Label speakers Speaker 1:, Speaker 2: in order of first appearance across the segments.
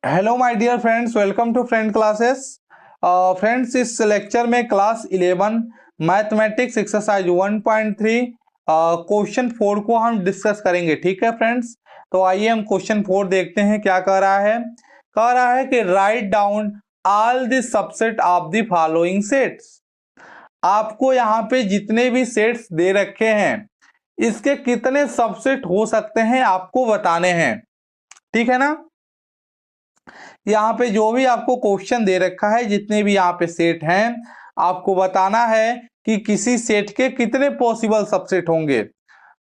Speaker 1: Hello my dear friends, welcome to friend classes. Friends, इस lecture में class 11 mathematics exercise 1.3 question 4 को हम discuss करेंगे। ठीक है फ्रेंड्स, तो आइए हम क्वेश्चन 4 देखते हैं क्या कह रहा है। कह रहा है कि write down all the subset of the following sets. आपको यहाँ पे जितने भी सेट्स दे रखे हैं इसके कितने सबसेट हो सकते हैं आपको बताने हैं। ठीक है ना। यहाँ पे जो भी आपको क्वेश्चन दे रखा है, जितने भी यहाँ पे सेट हैं, आपको बताना है कि किसी सेट के कितने पॉसिबल सबसेट होंगे।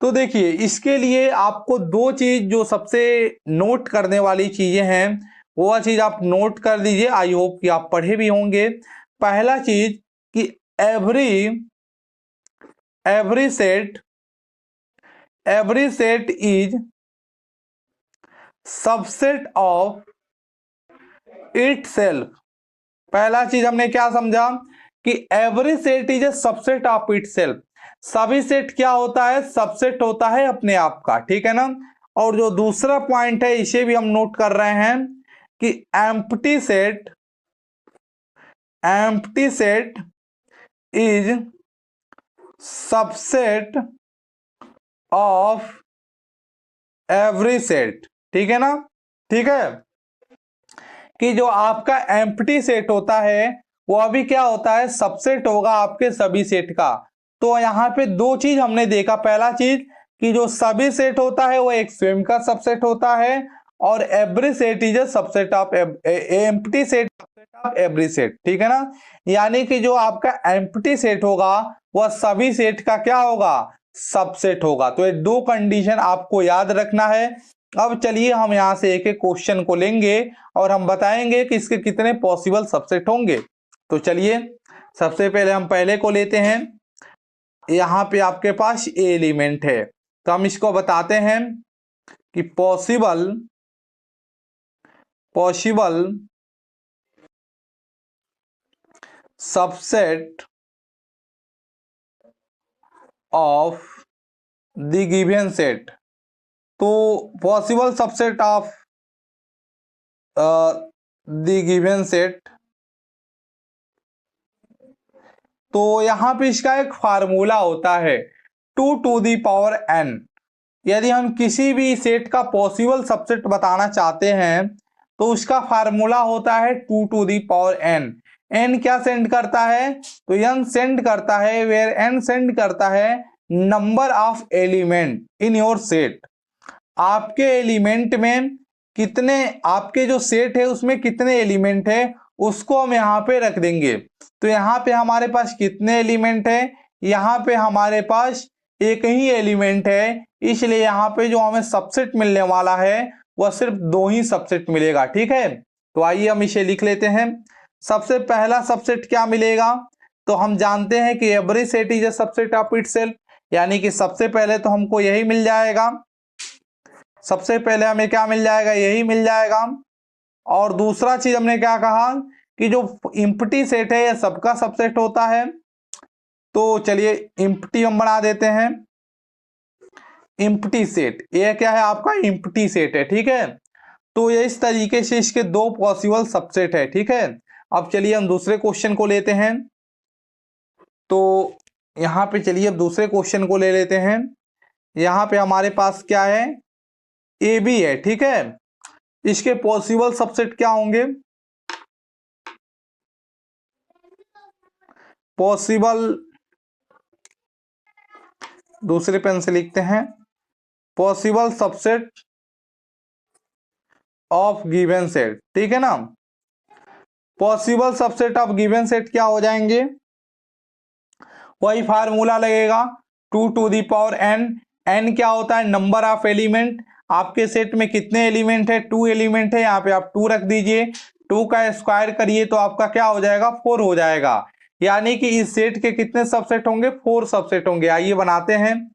Speaker 1: तो देखिए, इसके लिए आपको दो चीज जो सबसे नोट करने वाली चीजें हैं वो चीज आप नोट कर दीजिए। आई होप कि आप पढ़े भी होंगे। पहला चीज कि every set is subset of itself. पहला चीज हमने क्या समझा कि every set is a subset of itself. सभी सेट क्या होता है? सबसेट होता है अपने आप का। ठीक है ना। और जो दूसरा पॉइंट है इसे भी हम नोट कर रहे हैं कि empty set is subset of every set. ठीक है ना। ठीक है कि जो आपका एम्प्टी सेट होता है वो अभी क्या होता है? सबसेट होगा आपके सभी सेट का। तो यहाँ पे दो चीज हमने देखा। पहला चीज कि जो सभी सेट होता है वो एक स्वयं का सबसेट होता है, और every set is a subset of empty set of every set. ठीक है ना। यानी कि जो आपका एम्प्टी सेट होगा वह सभी सेट का क्या होगा? सबसेट होगा। तो ये दो कंडीशन आपको याद रखना है। अब चलिए हम यहां से एक एक क्वेश्चन को लेंगे और हम बताएंगे कि इसके कितने पॉसिबल सबसेट होंगे। तो चलिए सबसे पहले हम पहले को लेते हैं। यहां पे आपके पास ए एलिमेंट है, तो हम इसको बताते हैं कि possible subset of the given set. तो possible subset of the given set, तो यहां पे इसका एक फार्मूला होता है 2 to the power n। यदि हम किसी भी सेट का पॉसिबल सबसेट बताना चाहते हैं तो उसका फार्मूला होता है 2 to the power n। n क्या सेंड करता है? तो n सेंड करता है, वेयर n सेंड करता है number of element in your set. आपके एलिमेंट में कितने, आपके जो सेट है उसमें कितने एलिमेंट है उसको हम यहाँ पे रख देंगे। तो यहाँ पे हमारे पास कितने एलिमेंट है? यहाँ पे हमारे पास एक ही एलिमेंट है, इसलिए यहाँ पे जो हमें सबसेट मिलने वाला है वह सिर्फ दो ही सबसेट मिलेगा। ठीक है, तो आइए हम इसे लिख लेते हैं। सबसे पहला सबसेट क्या मिलेगा? तो हम जानते हैं कि every set is a subset of itself, यानी कि सबसे पहले तो हमको यही मिल जाएगा। सबसे पहले हमें क्या मिल जाएगा? यही मिल जाएगा। और दूसरा चीज हमने क्या कहा कि जो एम्प्टी सेट है यह सबका सबसेट होता है। तो चलिए एम्प्टी हम बना देते हैं। एम्प्टी सेट, ये क्या है? आपका एम्प्टी सेट है। ठीक है, तो ये इस तरीके से इसके दो पॉसिबल सबसेट है। ठीक है, अब चलिए हम दूसरे क्वेश्चन को लेते हैं। तो यहां पे चलिए अब दूसरे क्वेश्चन को ले लेते हैं। यहां पे हमारे पास क्या है? ए बी है। ठीक है, इसके पॉसिबल सबसेट क्या होंगे? पॉसिबल, दूसरे पेन से लिखते हैं, possible subset of given set. ठीक है ना। Possible subset of given set क्या हो जाएंगे? वही फार्मूला लगेगा 2 to the power n। n क्या होता है? Number of element. आपके सेट में कितने एलिमेंट है? 2 एलिमेंट है, यहाँ पे आप 2 रख दीजिए। 2 का स्क्वायर करिए तो आपका क्या हो जाएगा? 4 हो जाएगा। यानी कि इस सेट के कितने सबसेट होंगे? 4 सबसेट होंगे। आइए बनाते हैं।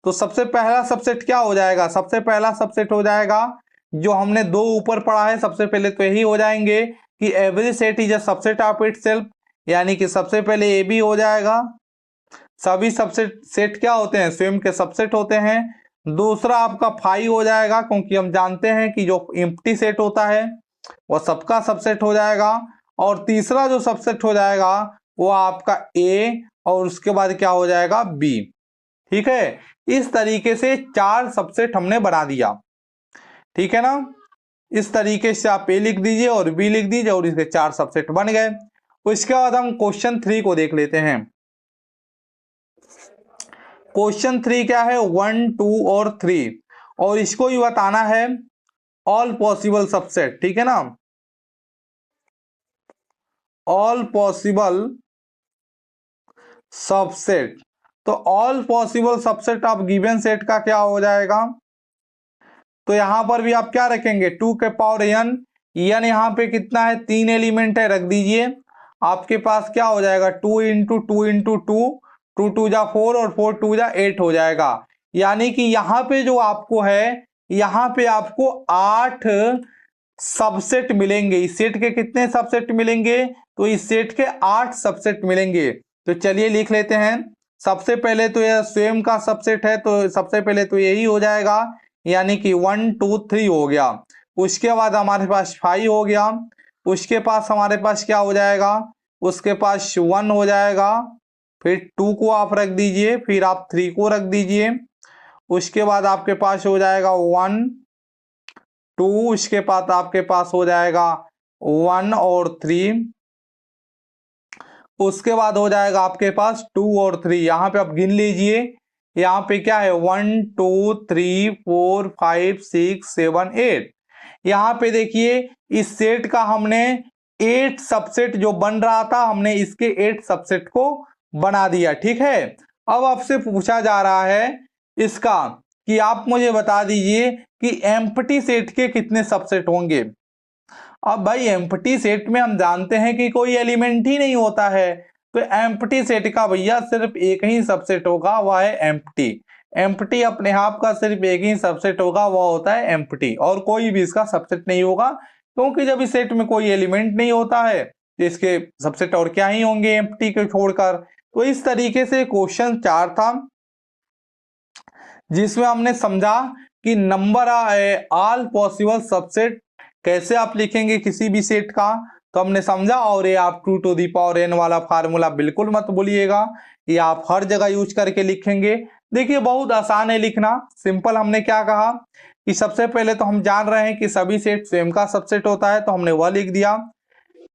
Speaker 1: तो सबसे पहला सबसेट क्या हो जाएगा? सबसे पहला सबसेट हो जाएगा जो हमने दो ऊपर पढ़ा है, सबसे पहले तो यही हो जाएंगे कि every set is a subset of itself, यानी कि सबसे पहले ए बी हो जाएगा। सभी सबसेट सेट क्या होते हैं? स्वयं के सबसेट होते हैं। दूसरा आपका फाई हो जाएगा, क्योंकि हम जानते हैं कि जो एम्प्टी सेट होता है वो सबका सबसेट हो जाएगा, और तीसरा जो सबसेट हो जाएगा वो आपका ए, और उसके बाद क्या हो जाएगा बी। ठीक है, इस तरीके से 4 सबसेट हमने बना दिया। ठीक है ना, इस तरीके से आप ए लिख दीजिए और बी लिख दीजिए और इसके 4 सबसेट बन गए। उसके बाद हम क्वेश्चन 3 को देख लेते हैं। क्वेश्चन 3 क्या है, 1, 2 और 3, और इसको ही बताना है ऑल पॉसिबल सबसेट। ठीक है ना, ऑल पॉसिबल सबसेट। तो all possible subset of given set का क्या हो जाएगा, तो यहां पर भी आप क्या रखेंगे 2 के पावर n, यहाँ पे कितना है 3 एलिमेंट है, रख दीजिए। आपके पास क्या हो जाएगा 2 इंटू 2 इंटू 2, 2 2 जा 4 और 4 2 जा 8 हो जाएगा। यानी कि यहाँ पे जो आपको है, यहाँ पे आपको 8 सबसेट मिलेंगे। इस सेट के कितने सबसेट मिलेंगे, तो इस सेट के 8 सबसेट मिलेंगे। तो चलिए लिख लेते हैं। सबसे पहले तो यह स्वयं का सबसेट है, तो सबसे पहले तो यही हो जाएगा, यानी कि 1 2 3 हो गया। उसके बाद हमारे पास 5 हो गया। उसके पास हमारे पास क्या हो जाएगा, उसके पास 1 हो जाएगा, फिर 2 को आप रख दीजिए, फिर आप 3 को रख दीजिए। उसके बाद आपके पास हो जाएगा 1 2, उसके बाद आपके पास हो जाएगा 1 और 3, उसके बाद हो जाएगा आपके पास 2 और 3। यहाँ पे आप गिन लीजिए, यहाँ पे क्या है 1 2 3 4 5 6 7 8। यहाँ पे देखिए इस सेट का हमने 8 सबसेट जो बन रहा था, हमने इसके 8 सबसेट को बना दिया। ठीक है, अब आपसे पूछा जा रहा है इसका कि आप मुझे बता दीजिए कि एम्प्टी सेट के कितने सबसेट होंगे। अब भाई एम्प्टी सेट में हम जानते हैं कि कोई एलिमेंट ही नहीं होता है, तो एम्प्टी सेट का भैया सिर्फ एक ही सबसेट होगा, वह है एम्प्टी। एम्प्टी अपने आप का सिर्फ एक ही सबसेट होगा, वह होता है एम्प्टी, और कोई भी इसका सबसेट नहीं होगा, क्योंकि जब इस सेट में कोई एलिमेंट नहीं होता है तो इसके सबसेट और क्या ही होंगे एम्प्टी को छोड़कर। तो इस तरीके से क्वेश्चन 4 था, जिसमें हमने समझा कि नंबर ऑल पॉसिबल सबसेट कैसे आप लिखेंगे किसी भी सेट का, तो हमने समझा। और ये आप 2 टू दी पावर n वाला फार्मूला बिल्कुल मत भूलिएगा, ये आप हर जगह यूज करके लिखेंगे। देखिए बहुत आसान है लिखना, सिंपल। हमने क्या कहा कि सबसे पहले तो हम जान रहे हैं कि सभी सेट स्वयं का सबसेट होता है, तो हमने वह लिख दिया।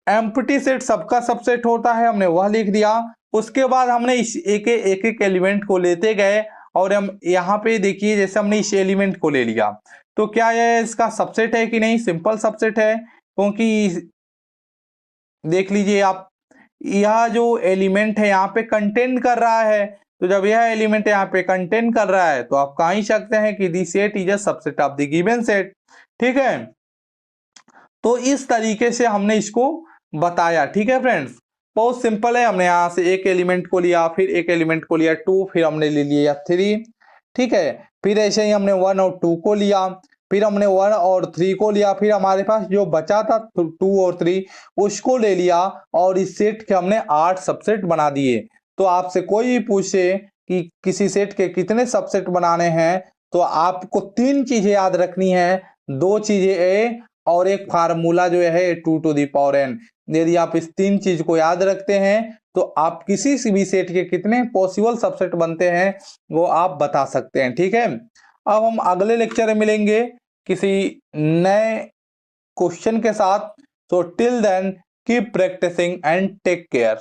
Speaker 1: एम्प्टी सेट सबका सबसेट होता है, हमने वह लिख दिया। उसके बाद हमने इस एक एलिमेंट को लेते गए, और हम यहाँ पे देखिए जैसे हमने इस एलिमेंट को ले लिया, तो क्या यह इसका सबसेट है कि नहीं, सिंपल सबसेट है। क्योंकि देख लीजिए आप, यह जो एलिमेंट है यहाँ पे कंटेन कर रहा है, तो जब यह एलिमेंट यहाँ पे कंटेन कर रहा है तो आप कह ही सकते हैं कि the set is a subset of the given set. ठीक है, तो इस तरीके से हमने इसको बताया। ठीक है फ्रेंड्स, बहुत सिंपल है। हमने यहाँ से एक एलिमेंट को लिया, फिर एक एलिमेंट को लिया 2, फिर हमने ले लिया 3। ठीक है, फिर ऐसे ही हमने 1 और 2 को लिया, फिर हमने 1 और 3 को लिया, फिर हमारे पास जो बचा था 2 और 3 उसको ले लिया, और इस सेट के हमने 8 सबसेट बना दिए। तो आपसे कोई भी पूछे कि किसी सेट के कितने सबसेट बनाने हैं, तो आपको 3 चीजें याद रखनी है, 2 चीजें ए और एक फार्मूला जो है 2 टू दी पावर n। यदि आप इस 3 चीज को याद रखते हैं तो आप किसी भी सेट के कितने पॉसिबल सबसेट बनते हैं वो आप बता सकते हैं। ठीक है, अब हम अगले लेक्चर में मिलेंगे किसी नए क्वेश्चन के साथ। तो till then keep practising and take care.